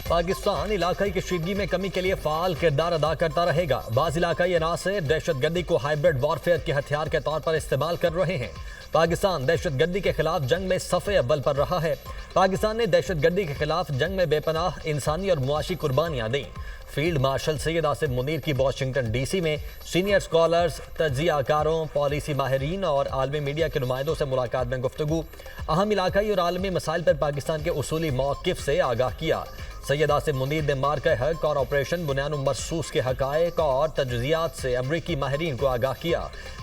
पाकिस्तान इलाकाई कशीदगी में कमी के लिए फाल किरदार अदा करता रहेगा। बाज़ इलाकाई अनासर दहशतगर्दी को हाइब्रिड वॉरफेयर के हथियार के तौर पर इस्तेमाल कर रहे हैं। पाकिस्तान दहशतगर्दी के खिलाफ जंग में सफ़े अव्वल पर रहा है। पाकिस्तान ने दहशतगर्दी के खिलाफ जंग में बेपनाह इंसानी और मुआशी कुर्बानियाँ दी। फील्ड मार्शल सैयद आसिफ मुनीर की वाशिंगटन डीसी में सीनियर स्कॉलर्स, तज्जियाकारों, पॉलिसी माहिरीन और आलमी मीडिया के नुमाइंदों से मुलाकात में गुफ्तगू, अहम इलाकाई और आलमी मसाइल पर पाकिस्तान के उसूली मौक़िफ़ से आगाह किया। सैयद आसिफ मुनीर ने मार्का हक और ऑपरेशन बुनियाद मरसूस के हक़ाइक़ और तजज़ियात से अमरीकी माहिरीन को आगाह किया।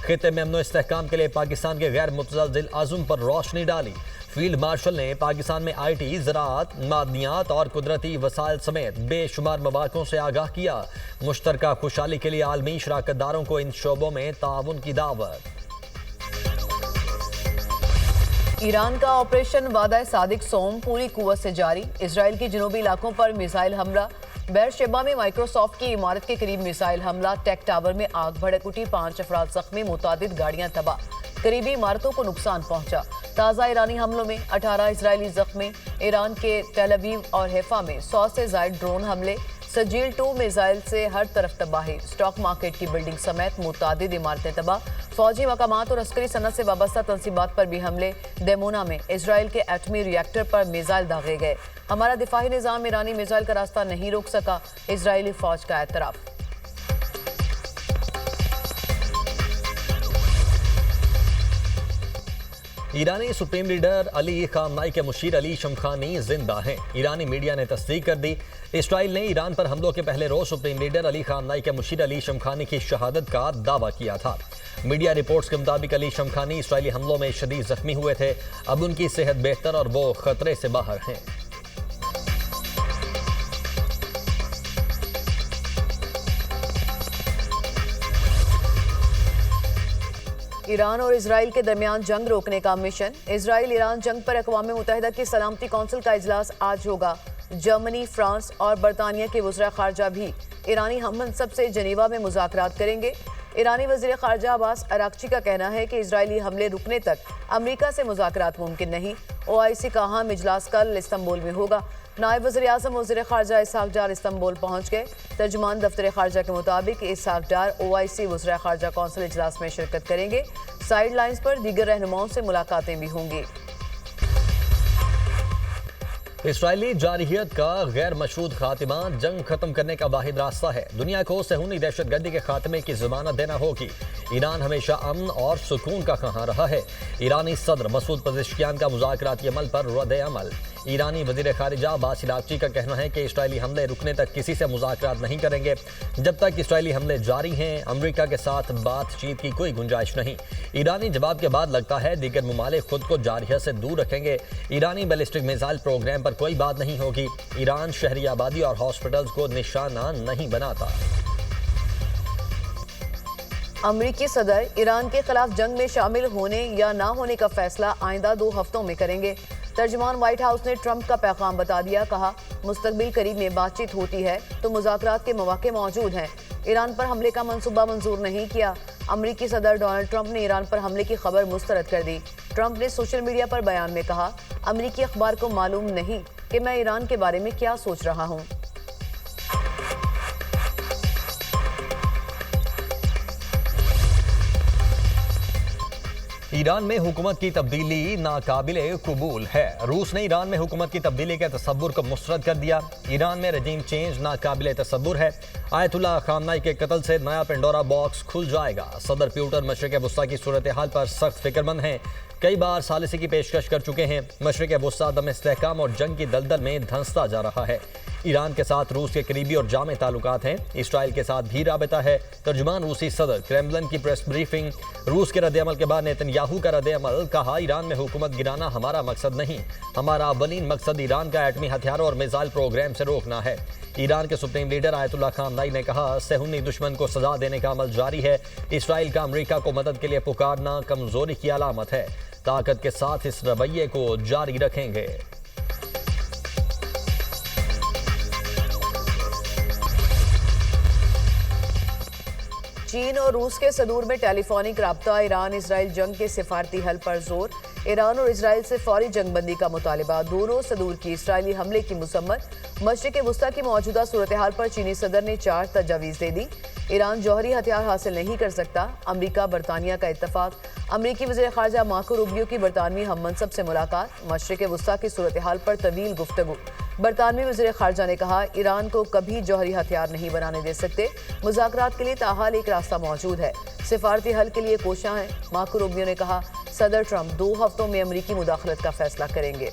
खित्ते में अमन इस्तेहकाम के लिए पाकिस्तान के गैर मुतज़लज़िल अज़्म पर रोशनी डाली। फील्ड मार्शल ने पाकिस्तान में IT, ज़राअत, मादनियात और कुदरती वसाइल समेत बेशुमार मौक़ों से आगाह किया। मुश्तरका खुशहाली के लिए आलमी शराकतदारों को इन शोबों में ताउन की दावत। ईरान का ऑपरेशन वादा सादिक सोम पूरी कुव्वत से जारी। इसराइल के जनूबी इलाकों पर मिसाइल हमला। बेरशेबा में माइक्रोसॉफ्ट की इमारत के करीब मिसाइल हमला। टेक टावर में आग भड़क उठी, 5 अफराद जख्मी, मुतादिद गाड़ियां तबाह। करीबी इमारतों को नुकसान पहुंचा। ताज़ा ईरानी हमलों में 18 इसराइली जख्मी। ईरान के तेल अवीव और हैफा में 100 से ज़ायद ड्रोन हमले। सजील 2 मिसाइल से हर तरफ तबाही। स्टॉक मार्केट की बिल्डिंग समेत मुतादिद इमारतें तबाह। फौजी मकामात और अस्करी सनत से वाबस्ता तंसीबात पर भी हमले। देमोना में इसराइल के एटमी रिएक्टर पर मिसाइल दागे गए। हमारा दिफाही निज़ाम ईरानी मिसाइल का रास्ता नहीं रोक सका, इसराइली फौज का एतराफ़। ईरानी सुप्रीम लीडर अली खामनाई के मुशीर अली शमखानी जिंदा हैं। ईरानी मीडिया ने तस्दीक कर दी। इसराइल ने ईरान पर हमलों के पहले रोज सुप्रीम लीडर अली खामनाई के मुशीर अली शमखानी की शहादत का दावा किया था। मीडिया रिपोर्ट्स के मुताबिक अली शमखानी इसराइली हमलों में शदीद जख्मी हुए थे। अब उनकी सेहत बेहतर और वो खतरे से बाहर हैं। ईरान और इसराइल के दरमियान जंग रोकने का मिशन। इसराइल ईरान जंग पर अक़वाम मुत्तहिदा की सलामती कौंसिल का इजलास आज होगा। जर्मनी, फ्रांस और बरतानिया के वज़ीर ख़ारजा भी ईरानी हम मनसब से जनीवा में मुज़ाकरात करेंगे। ईरानी वज़ीर ख़ारजा अब्बास अराग़ची का कहना है कि इजरायली हमले रुकने तक अमरीका से मुज़ाकरात मुमकिन नहीं। OIC का अहम इजलास कल इस्तांबुल में होगा। नायब वज़ीर आज़म वज़ीर ख़ारजा इसहाक़ डार इस्तांबुल पहुँच गए। तर्जुमान दफ्तर ख़ारजा के मुताबिक इसहाक़ डार OIC वज़ीर ख़ारजा कौंसिल इजलास में शिरकत करेंगे। साइड लाइन्स पर दीगर रहनुमाओं से मुलाकातें भी होंगी। इसराइली जारहियत का गैर मशरूत खात्मा जंग खत्म करने का वाहिद रास्ता है। दुनिया को सहूनी दहशतगर्दी के खात्मे की ज़मानत देना होगी। ईरान हमेशा अमन और सुकून का ख़्वाह रहा है। ईरानी सदर मसूद पज़ेश्कियान का मुज़ाकराती अमल पर रद्द अमल। ईरानी वज़ीर ख़ारिजा अब्बास अराग़ची का कहना है कि इसराइली हमले रुकने तक किसी से मुज़ाकरात नहीं करेंगे। जब तक इसराइली हमले जारी हैं, अमरीका के साथ बातचीत की कोई गुंजाइश नहीं। ईरानी जवाब के बाद लगता है दीगर ममालिक खुद को जारहियत से दूर रखेंगे। ईरानी बैलिस्टिक मिसाइल प्रोग्राम पर कोई बात नहीं होगी। ईरान शहरी आबादी और हॉस्पिटल्स को निशाना नहीं बनाता। अमरीकी सदर ईरान के खिलाफ जंग में शामिल होने या ना होने का फैसला आइंदा 2 हफ्तों में करेंगे। तर्जुमान व्हाइट हाउस ने ट्रंप का पैगाम बता दिया। कहा, मुस्तकबिल करीब में बातचीत होती है तो मुज़ाकरात के मौके मौजूद हैं। ईरान पर हमले का मंसूबा मंजूर नहीं किया। अमरीकी सदर डोनाल्ड ट्रंप ने ईरान पर हमले की खबर मुस्तरद कर दी। ट्रंप ने सोशल मीडिया पर बयान में कहा, अमरीकी अखबार को मालूम नहीं कि मैं ईरान के बारे में क्या सोच रहा हूँ। ईरान में हुकूमत की तब्दीली नाकाबिले कबूल है। रूस ने ईरान में हुकूमत की तब्दीली के तसव्वुर को मुस्तरद कर दिया। ईरान में रजीम चेंज नाकाबिले तसव्वुर है। आयतुल्लाह खामनाई के कत्ल से नया पेंडोरा बॉक्स खुल जाएगा। सदर प्यूटर मशरिक़ वस्ता की सूरत हाल पर सख्त फिक्रमंद हैं। कई बार सालिसी की पेशकश कर चुके हैं। मशरिक़ वस्ता दम इस्तेहकाम और जंग की दलदल में धंसता जा रहा है। ईरान के साथ रूस के करीबी और जामे ताल्लुकात हैं। इसराइल के साथ भी राबिता है। तर्जुमान रूसी सदर क्रेमलिन की प्रेस ब्रीफिंग। रूस के रद्द-ए-अमल के बाद नेतन्याहू का रद्द-ए-अमल। कहा, ईरान में हुकूमत गिराना हमारा मकसद नहीं। हमारा अव्वलीन मकसद ईरान का एटमी हथियारों और मिसाइल प्रोग्राम से रोकना है। ईरान के सुप्रीम लीडर आयतुल्लाह खामनाई ने कहा, सहूनी दुश्मन को सजा देने का अमल जारी है। इसराइल का अमरीका को मदद के लिए पुकारना कमजोरी की अलामत है। ताकत के साथ इस रवैये को जारी रखेंगे। चीन और रूस के सदूर में टेलीफोनिक राब्ता। ईरान इसराइल जंग के सिफारती हल पर जोर। ईरान और इजराइल से फौरी जंगबंदी का मुतालिबा, दोनों से दूर की इसराइली हमले की मुसम्मत। मशरिक़ वस्ता की मौजूदा सूरत हाल पर चीनी सदर ने 4 तजावीज़ दे दी। ईरान जौहरी हथियार हासिल नहीं कर सकता, अमरीका बरतानिया का इत्तफाक। अमरीकी वज़ीर ख़ारजा मार्को रूबियो की बरतानवी हम मनसब से मुलाकात, मशरिक़ वस्ता की सूरत हाल पर तवील गुफ्तगू। बरतानवी वज़ीर ख़ारजा ने कहा, ईरान को कभी जौहरी हथियार नहीं बनाने दे सकते, मुज़ाकरात के लिए ताहाल एक रास्ता मौजूद है, सिफारती हल के लिए कोशियां हैं। मार्को रूबियो ने कहा, सदर ट्रंप 2 हफ्तों में अमरीकी मुदाखलत का फैसला करेंगे।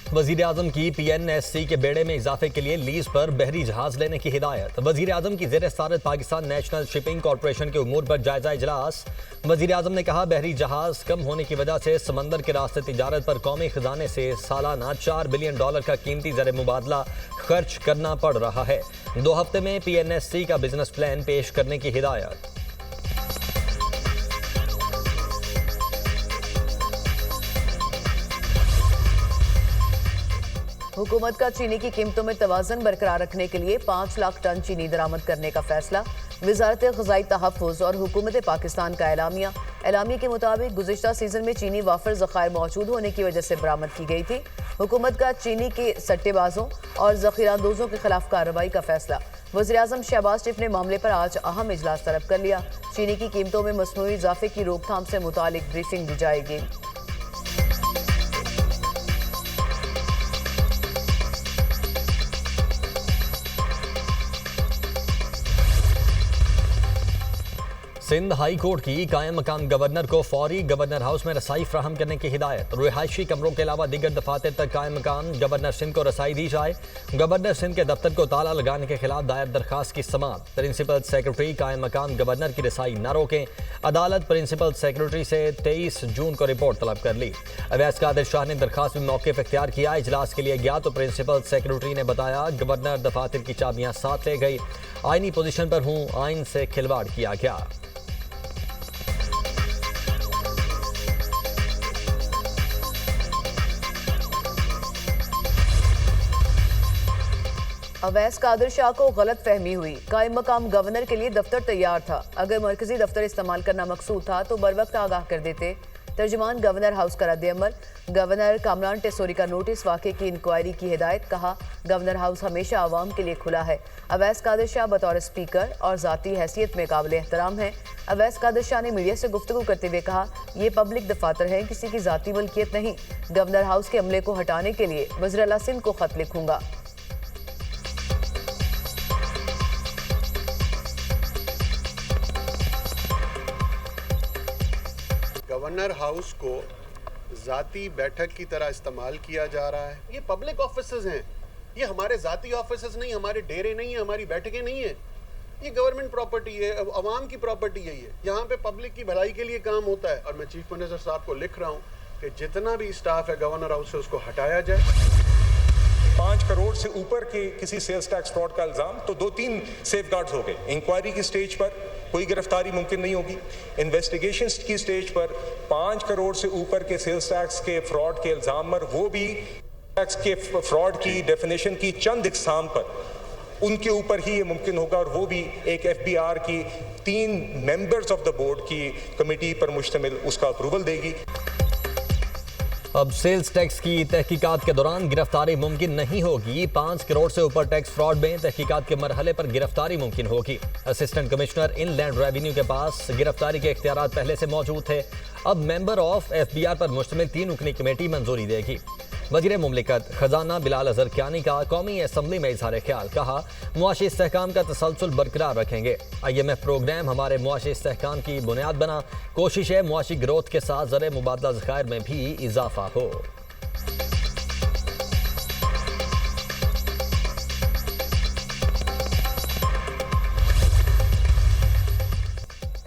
वजीर आजम की PNSC के बेड़े में इजाफे के लिए लीज पर बहरी जहाज लेने की हिदायत। वजीर आजम की ज़ेर सदारत पाकिस्तान नेशनल शिपिंग कॉरपोरेशन के उमूर पर जायजा इजलास। वजीर आजम ने कहा, बहरी जहाज कम होने की वजह से समंदर के रास्ते तिजारत पर कौमी खजाने से सालाना $4 बिलियन का कीमती ज़र मुबादला खर्च करना पड़ रहा है। 2 हफ्ते में PNSC का बिजनेस प्लान पेश करने की हिदायत। हुकूमत का चीनी की कीमतों में तवाज़न बरकरार रखने के लिए 5 लाख टन चीनी दरामद करने का फैसला। वज़ारत ग़िज़ाई तहफ़्फ़ुज़ और हुकूमत पाकिस्तान का एलामिया के मुताबिक गुज़िश्ता सीज़न में चीनी वाफिर ज़ख़ायर मौजूद होने की वजह से बरामद की गई थी। हुकूमत का चीनी के सट्टेबाजों और ज़ख़ीरांदोज़ों के खिलाफ कार्रवाई का फैसला। वज़ीर आज़म शहबाज शरीफ ने मामले पर आज अहम इजलास तलब कर लिया। चीनी की कीमतों में मसनूई इजाफे की रोकथाम से मुतालिक ब्रीफिंग दी जाएगी। सिंध हाई कोर्ट की कायम मकाम गवर्नर को फौरी गवर्नर हाउस में रसाई फ्राहम करने की हिदायत। रिहायशी कमरों के अलावा दीगर दफातर तक कायम मकाम गवर्नर सिंध को रसाई दी जाए। गवर्नर सिंध के दफ्तर को ताला लगाने के खिलाफ दायर दरखास्त की समाअत। प्रिंसिपल सेक्रेटरी कायम मकाम गवर्नर की रसाई न रोकें। अदालत प्रिंसिपल सेक्रेटरी से 23 जून को रिपोर्ट तलब कर ली। अवैस कादिर शाह ने दरखास्त में मौक़िफ़ इख्तियार किया। इजलास के लिए गया तो प्रिंसिपल सेक्रेटरी ने बताया, गवर्नर दफातर की चाबियां साथ ले गई, आइनी पोजीशन पर हूँ, आइन से खिलवाड़ किया गया। अवैस कादिर शाह को गलत फहमी हुई। कायम मकाम गवर्नर के लिए दफ्तर तैयार था, अगर मरकजी दफ्तर इस्तेमाल करना मकसूद था तो बर वक्त आगाह कर देते। तर्जुमान गवर्नर हाउस का रद्द-ए-अमल। गवर्नर कामरान टेसोरी का नोटिस, वाक़े की इंक्वायरी की हिदायत। कहा, गवर्नर हाउस हमेशा आवाम के लिए खुला है। अवैस कादिर शाह बतौर स्पीकर और ज़ाती हैसियत में काबिल एहतराम है। अवैस कादिर शाह ने मीडिया से गुफ्तगू करते हुए कहा, ये पब्लिक दफातर है, किसी की ज़ाती मलकियत नहीं। गवर्नर हाउस के अमले को हटाने के लिए वज़ीर आला सिंध को खत लिखूंगा। गवर्नर हाउस को ज़ाती बैठक की तरह इस्तेमाल किया जा रहा है। ये पब्लिक ऑफिसेज हैं, ये हमारे ज़ाती ऑफिसेज नहीं, हमारे डेरे नहीं है, हमारी बैठकें नहीं है। ये गवर्नमेंट प्रॉपर्टी है, अवाम की प्रॉपर्टी है। ये यहाँ पे पब्लिक की भलाई के लिए काम होता है। और मैं चीफ मिनिस्टर साहब को लिख रहा हूँ कि जितना भी स्टाफ है गवर्नर हाउस से उसको हटाया जाए। 5 करोड़ से ऊपर के किसी सेल्स टैक्स फ्रॉड का इल्ज़ाम तो 2-3 सेफगार्ड्स हो गए। इंक्वायरी की स्टेज पर कोई गिरफ्तारी मुमकिन नहीं होगी। इन्वेस्टिगेशन की स्टेज पर 5 करोड़ से ऊपर के सेल्स टैक्स के फ्रॉड के इल्ज़ाम पर, वो भी टैक्स के फ्रॉड की डेफिनेशन की चंद इकसाम पर, उनके ऊपर ही ये मुमकिन होगा। और वो भी एक FBR की 3 मेंबर्स ऑफ द बोर्ड की कमेटी पर मुश्तमिल उसका अप्रूवल देगी। अब सेल्स टैक्स की तहकीकात के दौरान गिरफ्तारी मुमकिन नहीं होगी। 5 करोड़ से ऊपर टैक्स फ्रॉड में तहकीकात के मरहले पर गिरफ्तारी मुमकिन होगी। असिस्टेंट कमिश्नर इनलैंड रेवेन्यू के पास गिरफ्तारी के इख्तियारात पहले से मौजूद थे। अब मेंबर ऑफ FBR पर मुश्तमिल 3 रुकनी कमेटी मंजूरी देगी। वज़ीर मुमलिकत खजाना बिलाल अज़हर कियानी का कौमी असम्बली में इजहार ख्याल। कहा, मुआशी इस्तेहकाम का तसलसल बरकरार रखेंगे। IMF प्रोग्राम हमारे मुआशी इस्तेहकाम की बुनियाद बना। कोशिश है मुआशी ग्रोथ के साथ ज़र मुबादला ज़खायर में भी इजाफा हो।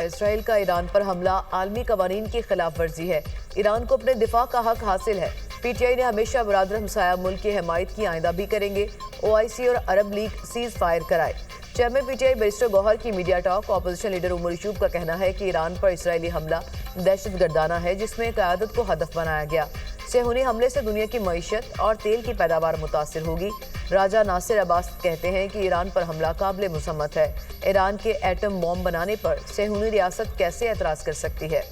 इसराइल का ईरान पर हमला आलमी कवानीन की खिलाफ वर्जी है। ईरान को अपने दिफा का हक हासिल है। PTI ने हमेशा बरादर हमसाया मुल्क की हिमायत की, आइंदा भी करेंगे। OIC और अरब लीग सीज फायर कराए। चेयरमैन PTI बैरिस्टर गौहर की media talk. Opposition leader Umar Yusuf का कहना है कि ईरान पर इसराइली हमला दहशत गर्दाना है, जिसमें क़यादत को हदफ बनाया गया। सेहूनी हमले से दुनिया की मईशत और तेल की पैदावार मुतासिर होगी। राजा नासिर अब्बास कहते हैं कि ईरान पर हमला काबिल मुसम्मत है। ईरान के एटम बॉम्ब बनाने पर सेहूनी रियासत कैसे एतराज कर सकती है?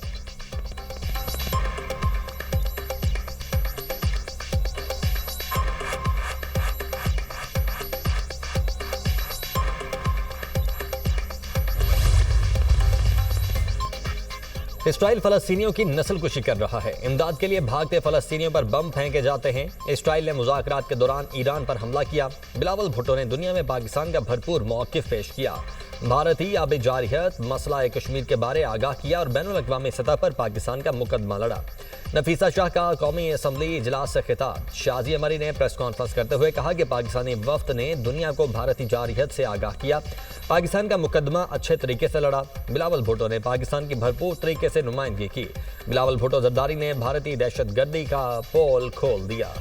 इसराइल फलस्तीनियों की नस्लकुशी कर रहा है। इमदाद के लिए भागते फलस्तीनियों पर बम फेंके जाते हैं। इसराइल ने मुज़ाकरात के दौरान ईरान पर हमला किया। बिलावल भुट्टो ने दुनिया में पाकिस्तान का भरपूर मौक़िफ़ पेश किया। भारतीय आबी जारियत मसला कश्मीर के बारे आगाह किया और बैनुल अक़वामी सतह पर पाकिस्तान का मुकदमा लड़ा। नफीसा शाह का कौमी असम्बली इजलास से खिताब। शाजिया मरी ने प्रेस कॉन्फ्रेंस करते हुए कहा कि पाकिस्तानी वफ्द ने दुनिया को भारतीय जारियत से आगाह किया। पाकिस्तान का मुकदमा अच्छे तरीके से लड़ा। बिलावल भुट्टो ने पाकिस्तान की भरपूर तरीके से नुमाइंदगी की। बिलावल भुट्टो जरदारी ने भारतीय दहशतगर्दी का पोल खोल दिया।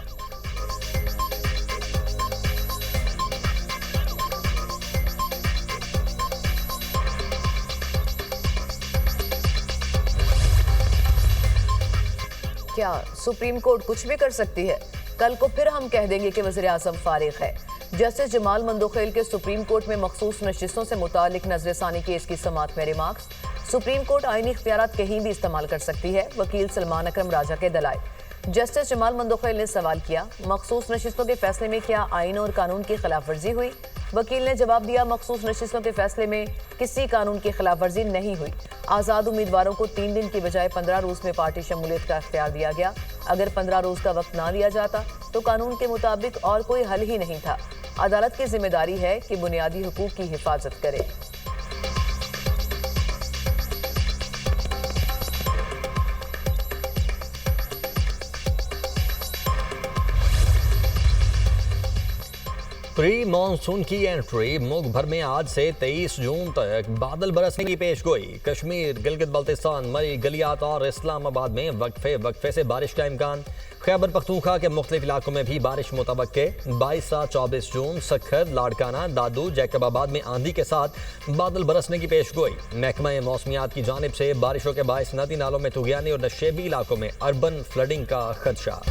क्या सुप्रीम कोर्ट कुछ भी कर सकती है? कल को फिर हम कह देंगे कि वज़ीर आज़म फारिग है। जस्टिस जमाल मंदोखेल के सुप्रीम कोर्ट में मखसूस नशिस्तों से मुतालिक नजरसानी केस की समाअत में रिमार्क्स। सुप्रीम कोर्ट आईनी इख्तियारात कहीं भी इस्तेमाल कर सकती है। वकील सलमान अकरम राजा के दलाइल। जस्टिस जमाल मंदोखेल ने सवाल किया, मखसूस नशिस्तों के फैसले में क्या आईन और कानून की खिलाफ वर्जी हुई? वकील ने जवाब दिया, मखसूस नशिस्तों के फैसले में किसी कानून की खिलाफ वर्जी नहीं हुई। आज़ाद उम्मीदवारों को 3 दिन की बजाय 15 रोज में पार्टी शमूलियत का इख्तियार दिया गया। अगर 15 रोज का वक्त ना दिया जाता तो कानून के मुताबिक और कोई हल ही नहीं था। अदालत की जिम्मेदारी है कि बुनियादी हुकूक की हिफाजत करे। प्री मानसून की एंट्री। मुल्क भर में आज से 23 जून तक बादल बरसने की पेशगोई। कश्मीर, गिलगित बल्तिस्तान, मरी, गलियात और इस्लामाबाद में वक्फे से बारिश का इम्कान। खैबर पख्तूनख्वा के मुख्तलिफ इलाकों में भी बारिश मुतवक्के। 22 से 24 जून सखर, लाड़काना, दादू, जैकबाबाद में आंधी के साथ बादल बरसने की पेशगोई। महकमा मौसमियात की जानिब से बारिशों के बायस नदी नालों में तुगयानी और नशेबी इलाकों में अर्बन फ्लडिंग का खदशा।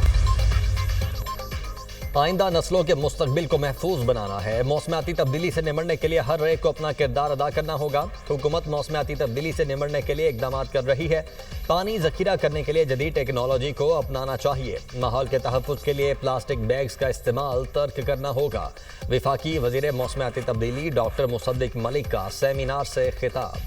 आइंदा नस्लों के मुस्तकबिल को महफूज बनाना है। मौसमियाती तब्दीली से निमटने के लिए हर एक को अपना किरदार अदा करना होगा। हुकूमत मौसमियाती तब्दीली से निमटने के लिए इकदाम कर रही है। पानी जखीरा करने के लिए जदीद टेक्नोलॉजी को अपनाना चाहिए। माहौल के तहफ़्फ़ुज़ के लिए प्लास्टिक बैग्स का इस्तेमाल तर्क करना होगा। वफाकी वज़ीर मौसमियाती तब्दीली डॉक्टर मुसद्दिक मलिक का सेमिनार से खिताब।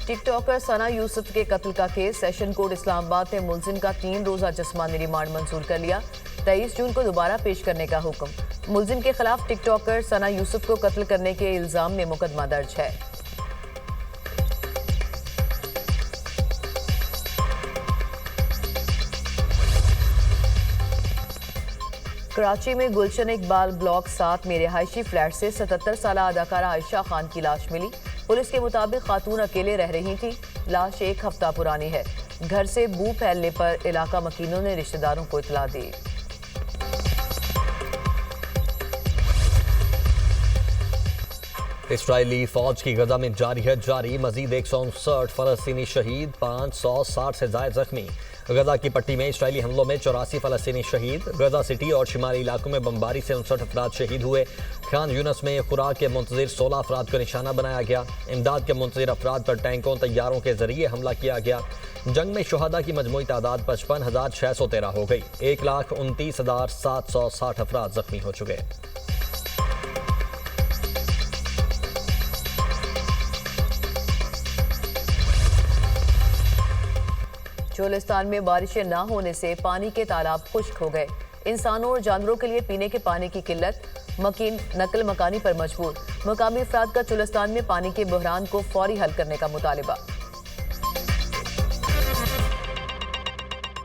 टिकटॉकर सना यूसुफ के कत्ल का केस। सेशन कोर्ट इस्लामाबाद ने मुलजिम का 3 रोज़ा जिस्मानी रिमांड मंजूर कर लिया। 23 जून को दोबारा पेश करने का हुक्म। मुलजिम के खिलाफ टिकटॉकर सना यूसुफ को कत्ल करने के इल्जाम में मुकदमा दर्ज है। कराची में गुलशन इकबाल ब्लॉक 7 में रिहायशी फ्लैट से 77 साल अदाकारा आयशा खान की लाश मिली। पुलिस के मुताबिक खातून अकेले रह रही थी। लाश 1 हफ्ता पुरानी है। घर से बू फैलने पर इलाका मकीनों ने रिश्तेदारों को इतला दी। इसराइली फौज की गजा में जारी मजीद 159 फलस्तीनी शहीद, 560 से ज्यादा जख्मी। गजा की पट्टी में इसराइली हमलों में 84 फलस्तीनी शहीद। गजा सिटी और शिमाली इलाकों में बमबारी से 59 अफराद शहीद हुए। खान यूनस में खुराक के मुंतजिर 16 अफराद को निशाना बनाया गया। इमदाद के मुंतजिर अफराद पर टैंकों तैयारों के जरिए हमला किया गया। जंग में शुहदा की मजमूई तादाद 55,613 हो गई। 1,29,760 अफराद जख्मी हो चुके। चोलिस्तान में बारिशें न होने से पानी के तालाब खुश्क हो गए। इंसानों और जानवरों के लिए पीने के पानी की किल्लत। मकीन नकल मकानी पर मजबूर। मकामी अफराद का चोलिस्तान में पानी के बहरान को फौरी हल करने का मुतालिबा।